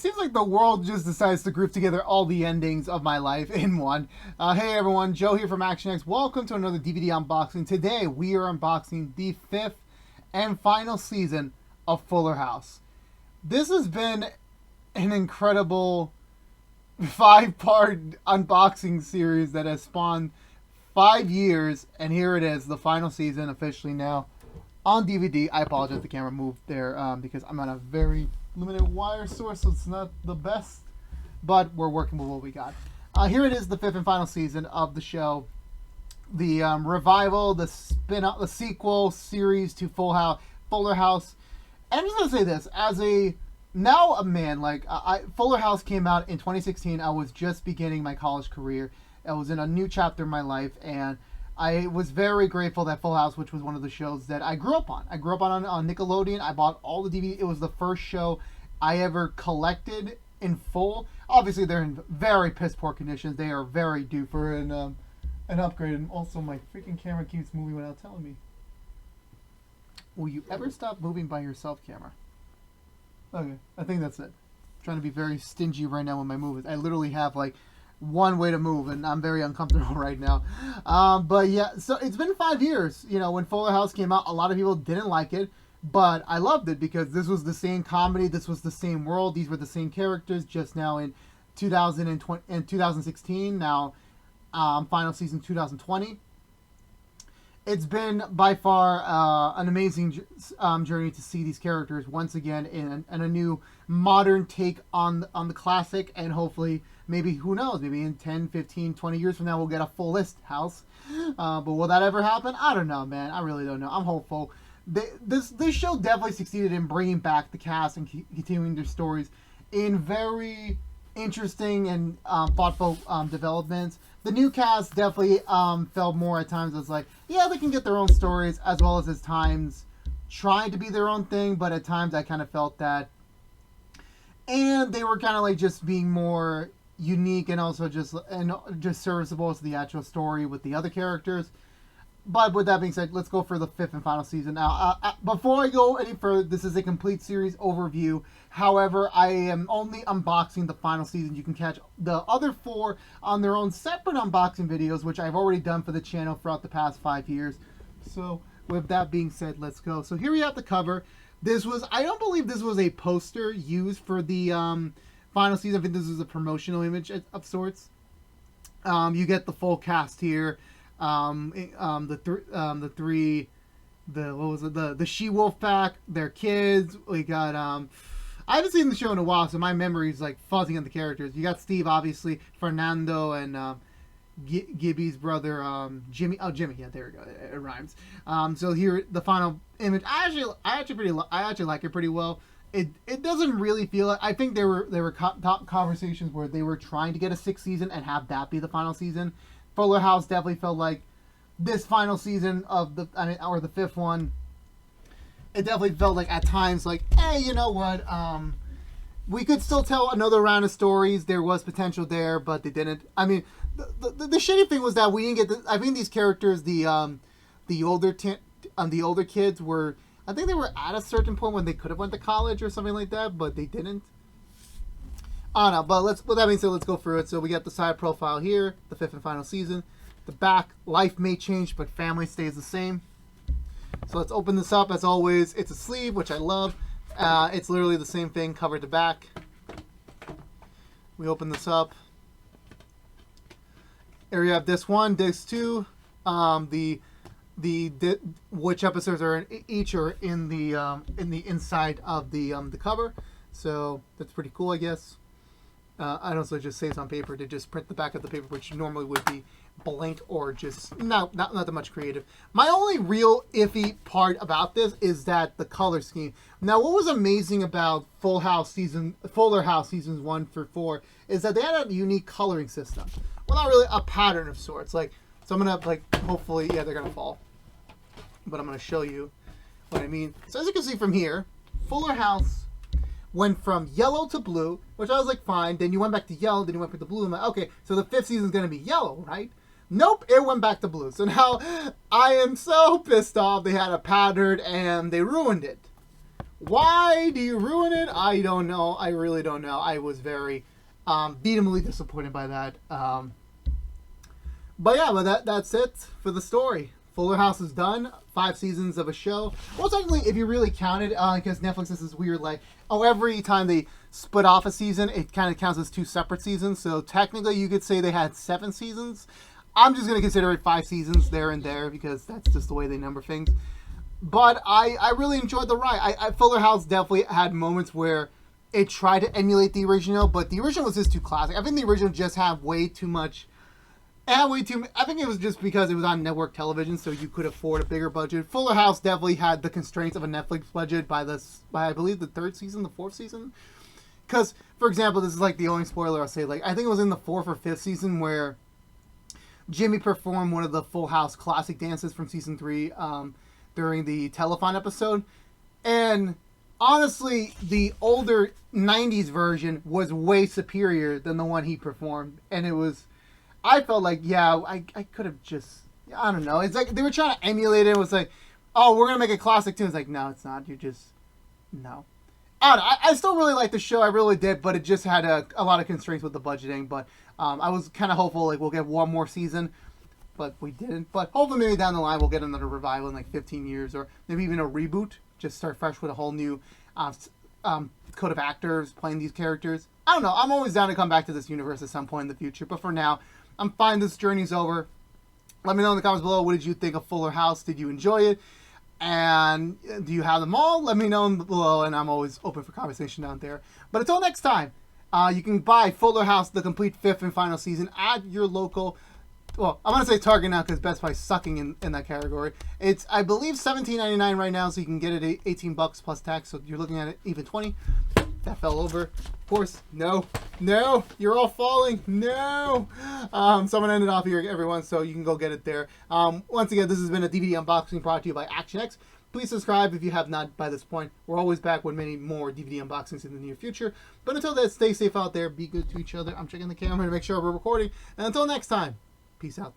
seems like the world just decides to group together all the endings of my life in one. Hey everyone, Joe here from Action X. Welcome to another DVD unboxing. Today we are unboxing the 5th and final season of Fuller House. This has been an incredible 5-part unboxing series that has spawned 5 years, and here it is, the final season officially now on DVD. I apologize, the camera moved there because I'm on a very limited wire source, so it's not the best, but we're working with what we got. Here it is, the 5th and final season of the show, the revival, the spin-off, the sequel series to Fuller House. And I'm just gonna say this, as a man, Fuller House came out in 2016. I was just beginning my college career. I was in a new chapter in my life, and I was very grateful that Full House, which was one of the shows that I grew up on. I grew up on Nickelodeon. I bought all the DVD. It was the first show I ever collected in full. Obviously, they're in very piss poor conditions. They are very due for an upgrade. And also, my freaking camera keeps moving without telling me. Will you ever stop moving by yourself, camera? Okay, I think that's it. I'm trying to be very stingy right now with my moves. I literally have one way to move, and I'm very uncomfortable right now. But yeah, so it's been 5 years. You know, when Fuller House came out, a lot of people didn't like it, but I loved it because this was the same comedy, this was the same world, these were the same characters, just now in 2020 and 2016. Now, final season 2020. It's been by far an amazing journey to see these characters once again in a new modern take on the classic, and hopefully, maybe, who knows, maybe in 10, 15, 20 years from now we'll get a full list house. But will that ever happen? I don't know, man. I really don't know. I'm hopeful. This show definitely succeeded in bringing back the cast and continuing their stories in very interesting and thoughtful developments. The new cast definitely felt more at times as yeah, they can get their own stories, as well as times trying to be their own thing, but at times I kind of felt that. And they were kind of just being more unique and also just serviceable to the actual story with the other characters. But with that being said, let's go for the 5th and final season. Now, before I go any further, this is a complete series overview. However, I am only unboxing the final season. You can catch the other 4 on their own separate unboxing videos, which I've already done for the channel throughout the past 5 years. So, with that being said, let's go. So here we have the cover. I don't believe this was a poster used for the final season. I think this is a promotional image of sorts. You get the full cast here. The She-Wolf pack, their kids. We got I haven't seen the show in a while, so my memory's fuzzy on the characters. You got Steve, obviously, Fernando, and Gibby's brother, Jimmy. Oh, Jimmy. Yeah, there we go. It rhymes. So here, the final image. I actually like it pretty well. It doesn't really feel like. I think there were conversations where they were trying to get a 6th season and have that be the final season. Fuller House definitely felt like this final season of the 5th one. It definitely felt like at times hey, you know what? We could still tell another round of stories. There was potential there, but they didn't. I mean, the shitty thing was that we didn't get. I think these characters, the older kids were. I think they were at a certain point when they could have went to college or something like that, but they didn't. I don't know, but with that being said, let's go through it. So we got the side profile here, the 5th and final season. The back, life may change, but family stays the same. So let's open this up. As always, it's a sleeve, which I love. It's literally the same thing, cover to back. We open this up. Here you have disc 1, disc 2. Which episodes are each are in the inside of the cover. So that's pretty cool, I guess. I also just saves on paper to just print the back of the paper, which normally would be blank or just not that much creative. My only real iffy part about this is that the color scheme. Now, what was amazing about Fuller House seasons 1 through 4 is that they had a unique coloring system. Well, not really a pattern of sorts. So I'm gonna hopefully, yeah, they're gonna fall, but I'm gonna show you what I mean. So as you can see from here, Fuller House went from yellow to blue, which I was fine. Then you went back to yellow, then you went back to blue. I'm okay, so the 5th season is going to be yellow, right? Nope, it went back to blue. So now I am so pissed off they had a pattern and they ruined it. Why do you ruin it? I don't know. I really don't know. I was very vehemently disappointed by that. But yeah, that's it for the story. Fuller House is done. 5 seasons of a show. Well, technically, if you really count it, because Netflix has this weird, like, every time they split off a season, it kind of counts as 2 separate seasons. So technically, you could say they had 7 seasons. I'm just going to consider it 5 seasons there and there because that's just the way they number things. But I really enjoyed the ride. Fuller House definitely had moments where it tried to emulate the original, but the original was just too classic. I think the original just had way too much. I think it was just because it was on network television, so you could afford a bigger budget. Fuller House definitely had the constraints of a Netflix budget by I believe the 3rd season, the 4th season. Because, for example, this is like the only spoiler I'll say. Like, I think it was in the 4th or 5th season where Jimmy performed one of the Full House classic dances from season 3 during the telethon episode, and honestly, the older 90s version was way superior than the one he performed, and it was. I felt like, yeah, I could have just, I don't know. It's like they were trying to emulate it. It was like, oh, we're going to make a classic too. It's like, no, it's not. You just, no. I don't know. I still really liked the show. I really did, but it just had a lot of constraints with the budgeting. But I was kind of hopeful, like, we'll get one more season, but we didn't. But hopefully maybe down the line we'll get another revival in like 15 years or maybe even a reboot. Just start fresh with a whole new code of actors playing these characters. I don't know. I'm always down to come back to this universe at some point in the future. But for now, I'm fine. This journey's over. Let me know in the comments below. What did you think of Fuller House? Did you enjoy it? And do you have them all? Let me know below, and I'm always open for conversation down there. But until next time, you can buy Fuller House, the complete 5th and final season, at your local. Well, I'm going to say Target now because Best Buy's sucking in that category. It's, I believe, $17.99 right now, so you can get it at $18 plus tax. So you're looking at it even 20. That fell over. Of course, no, you're all falling. No. So I'm going to end it off here, everyone, so you can go get it there. Once again, this has been a DVD unboxing brought to you by ActionX. Please subscribe if you have not by this point. We're always back with many more DVD unboxings in the near future. But until then, stay safe out there. Be good to each other. I'm checking the camera to make sure we're recording. And until next time, peace out.